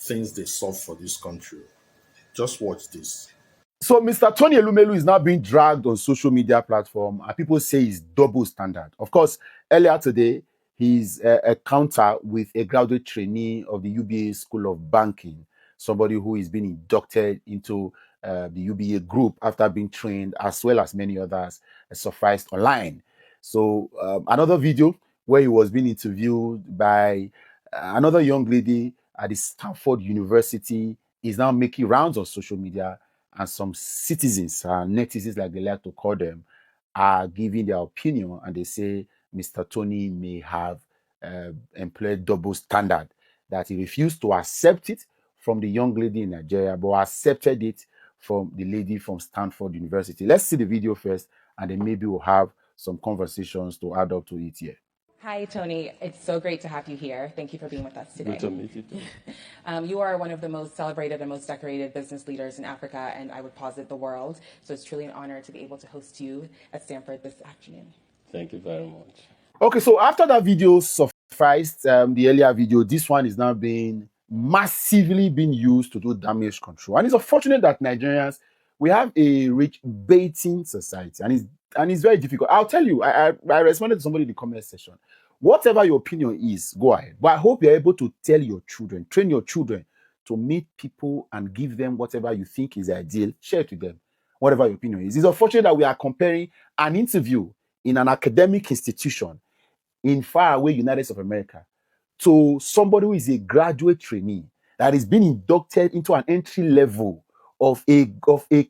things they solve for this country. Just watch this. So Mr. Tony Elumelu is now being dragged on social media platform, and people say he's double standard. Of course, earlier today, he's a counter with a graduate trainee of the UBA School of Banking, somebody who is being inducted into the UBA group after being trained, as well as many others, sufficed online. So another video where he was being interviewed by another young lady at the Stanford University is now making rounds on social media, and some citizens, netizens like they like to call them, are giving their opinion, and they say Mr. Tony may have employed double standard, that he refused to accept it from the young lady in Nigeria, but accepted it from the lady from Stanford University. Let's see the video first, and then maybe we'll have some conversations to add up to it here. Hi, Tony. It's so great to have you here. Thank you for being with us today. Good to meet you too. You are one of the most celebrated and most decorated business leaders in Africa, and I would posit the world. So it's truly an honor to be able to host you at Stanford this afternoon. Thank you very much. Okay, so after that video sufficed, the earlier video, this one is now being massively being used to do damage control. And it's unfortunate that Nigerians, we have a rich baiting society, and it's very difficult. I'll tell you, I responded to somebody in the comment section. Whatever your opinion is, go ahead. But I hope you're able to tell your children, train your children to meet people and give them whatever you think is ideal. Share it with them, whatever your opinion is. It's unfortunate that we are comparing an interview in an academic institution in faraway United States of America to somebody who is a graduate trainee that is being inducted into an entry level of a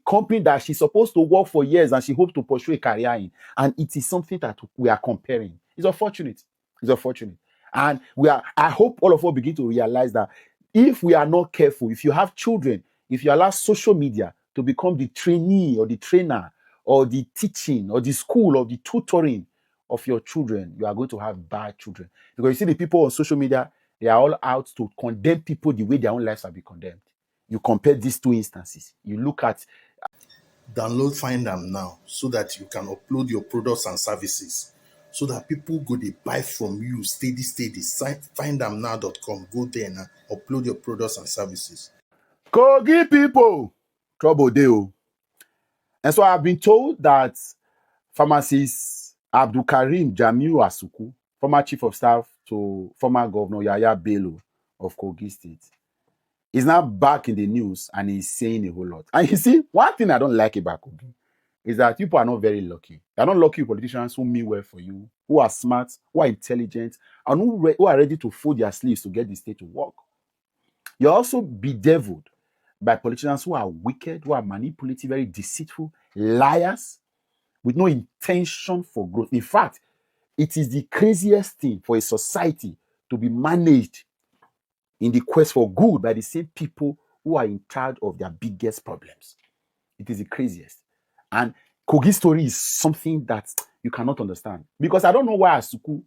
company that she's supposed to work for years and she hopes to pursue a career in. And it is something that we are comparing. It's unfortunate. It's unfortunate. And I hope all of us begin to realize that if we are not careful, if you have children, if you allow social media to become the trainee or the trainer or the teaching or the school or the tutoring of your children, you are going to have bad children. Because you see the people on social media, they are all out to condemn people the way their own lives have been condemned. You compare these two instances. You look at... Download Find Am now so that you can upload your products and services so that people go they buy from you steady. Findamnow.com. Go there now, upload your products and services. Kogi people, trouble deal. And so I've been told that pharmacist Abdul Karim Jamiu Asuku, former chief of staff to former governor Yaya Bello of Kogi State, is now back in the news and he's saying a whole lot. And you see, one thing I don't like about Kogi is that people are not very lucky. They're not lucky politicians who mean well for you, who are smart, who are intelligent, and who are ready to fold their sleeves to get the state to work. You're also bedeviled by politicians who are wicked, who are manipulative, very deceitful, liars, with no intention for growth. In fact, it is the craziest thing for a society to be managed in the quest for good by the same people who are in charge of their biggest problems. It is the craziest. And Kogi's story is something that you cannot understand. Because I don't know why Asuku,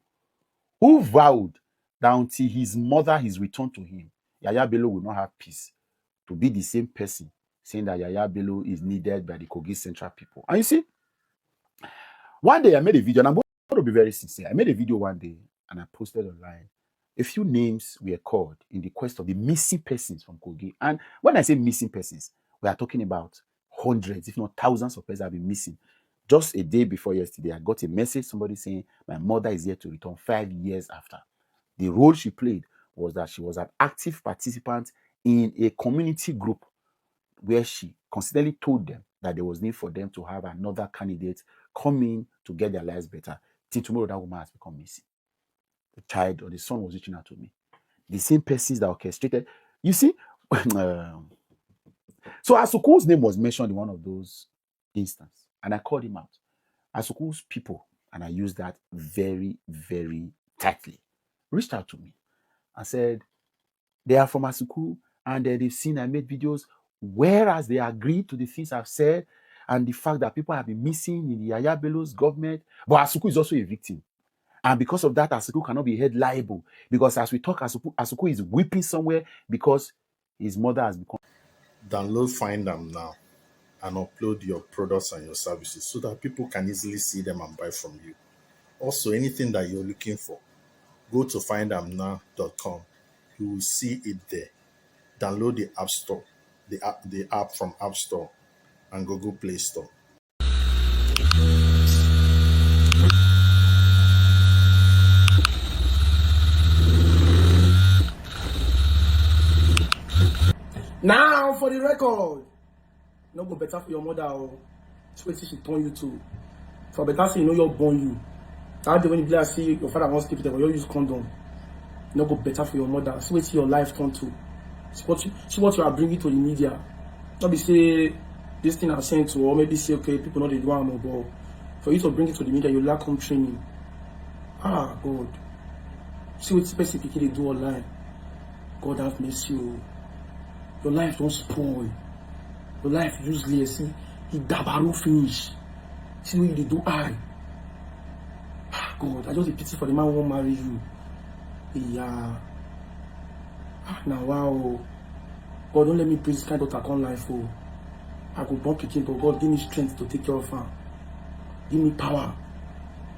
who vowed that until his mother is returned to him, Yaya Bello will not have peace, to be the same person saying that Yaya Bello is needed by the Kogi Central people. And you see, one day I made a video, and I'm going to be very sincere. I made a video one day and I posted online. A few names were called in the quest of the missing persons from Kogi. And when I say missing persons, we are talking about hundreds, if not thousands of persons have been missing. Just a day before yesterday, I got a message, somebody saying, my mother is yet to return 5 years after. The role she played was that she was an active participant in a community group where she constantly told them that there was need for them to have another candidate come in to get their lives better. Till tomorrow, that woman has become missing. The child or the son was reaching out to me. The same persons that orchestrated. You see, so Asuku's name was mentioned in one of those instances, and I called him out. Asuku's people, and I used that very, very tightly, reached out to me and said, they are from Asuku, and they've seen I made videos, whereas they agreed to the things I've said, and the fact that people have been missing in the Yaya Bello's government. But Asuku is also a victim. And because of that, Asuku cannot be held liable. Because as we talk, Asuku is weeping somewhere because his mother has become... Download Find Am now and upload your products and your services so that people can easily see them and buy from you. Also, anything that you're looking for, go to findamnow.com. You will see it there. Download the App Store, the app from App Store and Google Play Store. Now for the record, no go better for your mother or sweet she turn you to. For better say you know you're born you. That day when you be like see your father wants to keep it, but you use condom. No go better for your mother. See what your life turn to. See what you are bringing to the media. Not be say this thing I sent to, or maybe say okay people know they do am, but for you to bring it to the media, you lack home training. Ah God. See what specific they do online. God have mercy you. Your life don't spoil. Your life useless. See, he dabaru finish. See what you do I. God, I just a pity for the man who won't marry you. Yeah. Now wow. God, don't let me praise this kind of attack on life. Oh. I go born picking, but God give me strength to take care of her. Give me power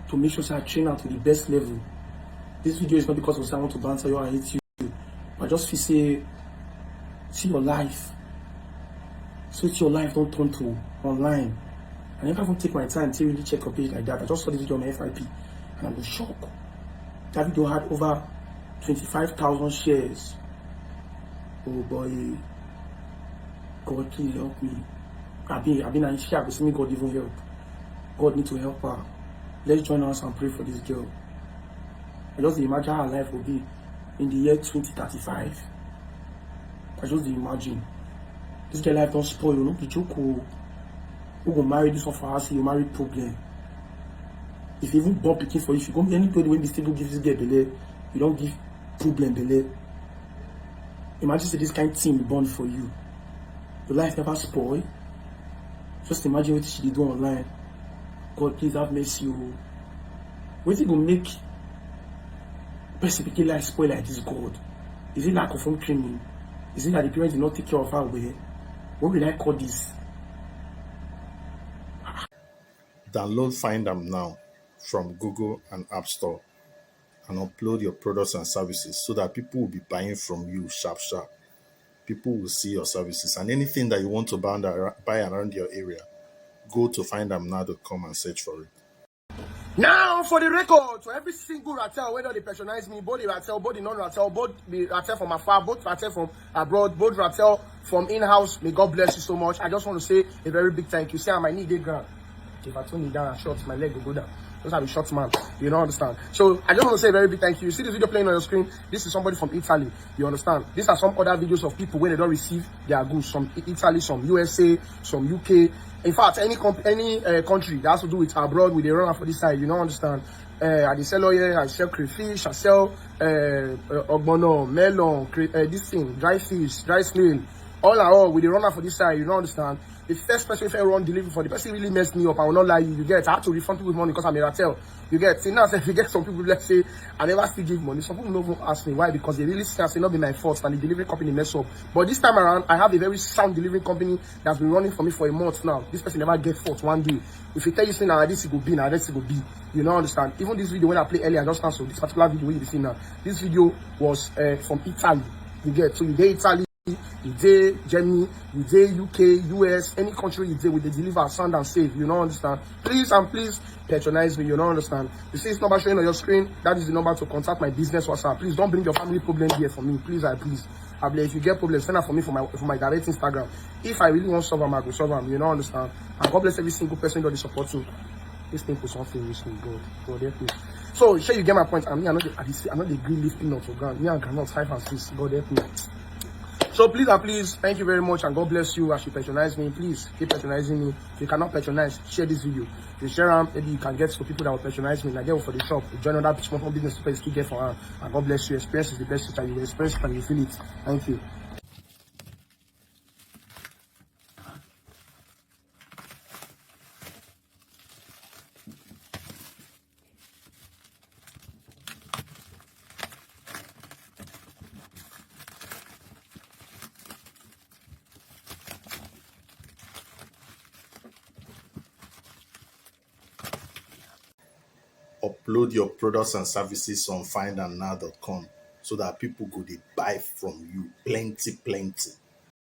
to make sure I train her to the best level. This video is not because of say I want to answer you or I hate you. I just feel say see your life. So it's your life don't turn to online. I never even take my time to really check your page like that. I just saw this video on my FIP and I was shocked. That video had over 25,000 shares. Oh boy. God, please help me. I've been an issue. I see me God even help. God need to help her. Let's join us and pray for this girl. I just imagine how her life will be in the year 2035. I just imagine. This girl life don't spoil, you know, the joke who go marry this one for us, you marry problem. If you even born picking for you, if you go anybody when this table gives this girl belle, you don't give problem belle. Imagine say this kind of thing born for you. Your life never spoil. Just imagine what she did do online. God, please have mercy. What is it gonna make person life spoil like this, God? Is it lack of home training? Is it that the parents did not take care of her well? What will I call this? Download Find Them now from Google and App Store and upload your products and services so that people will be buying from you sharp. People will see your services and anything that you want to buy around your area, go to findthemnow.com and search for it. Now for the record, to every single Ratel, whether they patronize me, both the Ratel, both the non-Ratel, both the Ratel from afar, both Ratel from abroad, both Ratel from in-house, may God bless you so much. I just want to say a very big thank you. See, I might need a ground. If I turn me down and short, my leg will go down. Just have a short man. You don't understand. So I just want to say a very big thank you. You see this video playing on your screen? This is somebody from Italy. You understand? These are some other videos of people when they don't receive their goods. Some Italy, some USA, some UK. In fact, any country that has to do with abroad, with the runner for this side, you don't understand. I sell oil, I sell crayfish, I sell ogbono, melon, this thing, dry fish, dry snail. All in all, with the runner for this side, you don't understand. The first person if I run delivery for the person really messed me up. I will not lie you get. I have to refund people's money because I'm a Ratel. You get. See now, if you get some people, let's say, I never still give money. Some people don't even ask me why because they really say not be my fault and the delivery company mess up. But this time around, I have a very sound delivery company that's been running for me for a month now. This person never get fault one day. If you tell you say now this it go be, now this it go be. You don't understand. Even this video when I play earlier, I just cancelled this particular video you see now. This video was from Italy. You get. So you get Italy. You dey Germany, you dey UK, US, any country you dey with the deliver, sound and save, you don't understand. Please and please patronize me, you don't understand. You see this number showing on your screen, that is the number to contact my business WhatsApp. Please don't bring your family problem here for me, please. If you get problems, send them for me for my direct Instagram. If I really want to solve them, I go solve them, you don't understand. And God bless every single person that they support you. This thing was something which God help me. So sure you get my point. I mean I'm not the green lifting not to ground. Me and cannot 5 and 6. God help me. So please and please, thank you very much and God bless you as you patronize me. Please keep patronizing me. If you cannot patronize, share this video. If you share them, maybe you can get to people that will patronize me. Like get for the shop, you join another small business to please keep get for her. And God bless you. Experience is the best teacher. You experience it and you feel it. Thank you. Upload your products and services on findandnow.com so that people go dey buy from you plenty plenty.